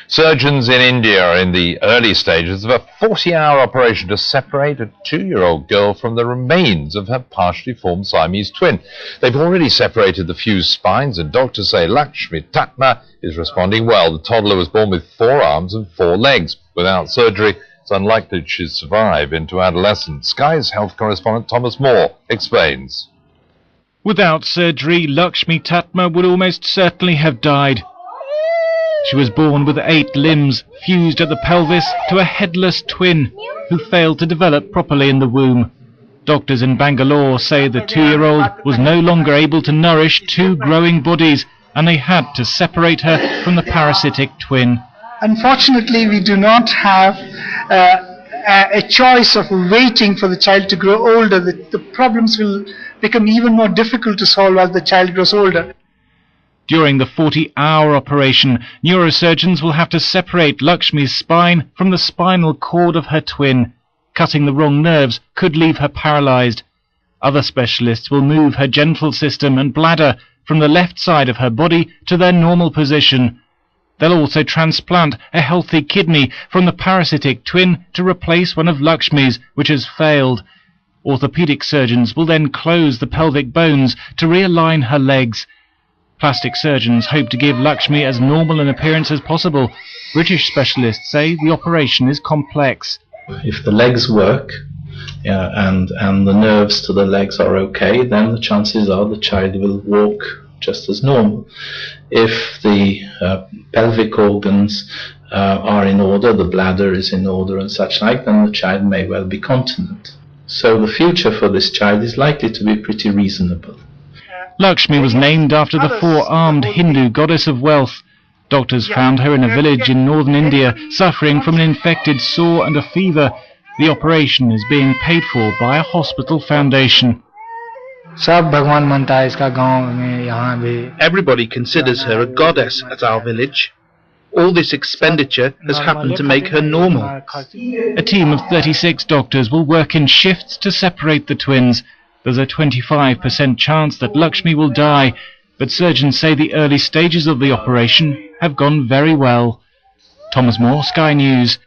Surgeons in India are in the early stages of a 40-hour operation to separate a 2-year-old girl from the remains of her partially formed Siamese twin. They've already separated the fused spines, and doctors say Lakshmi Tatma is responding well. The toddler was born with 4 arms and 4 legs. Without surgery, it's unlikely she'd survive into adolescence. Sky's health correspondent Thomas Moore explains. Without surgery, Lakshmi Tatma would almost certainly have died. She was born with 8 limbs, fused at the pelvis to a headless twin who failed to develop properly in the womb. Doctors in Bangalore say the 2-year-old was no longer able to nourish 2 growing bodies, and they had to separate her from the parasitic twin. Unfortunately, we do not have a choice of waiting for the child to grow older. The problems will become even more difficult to solve as the child grows older. During the 40-hour operation, neurosurgeons will have to separate Lakshmi's spine from the spinal cord of her twin. Cutting the wrong nerves could leave her paralyzed. Other specialists will move her genital system and bladder from the left side of her body to their normal position. They'll also transplant a healthy kidney from the parasitic twin to replace one of Lakshmi's, which has failed. Orthopedic surgeons will then close the pelvic bones to realign her legs. Plastic surgeons hope to give Lakshmi as normal an appearance as possible. British specialists say the operation is complex. If the legs work and the nerves to the legs are okay, then the chances are the child will walk just as normal. If the pelvic organs are in order, the bladder is in order and such like, then the child may well be continent. So the future for this child is likely to be pretty reasonable. Lakshmi was named after the 4-armed Hindu goddess of wealth. Doctors found her in a village in northern India, suffering from an infected sore and a fever. The operation is being paid for by a hospital foundation. Everybody considers her a goddess at our village. All this expenditure has happened to make her normal. A team of 36 doctors will work in shifts to separate the twins. There's a 25% chance that Lakshmi will die, but surgeons say the early stages of the operation have gone very well. Thomas Moore, Sky News.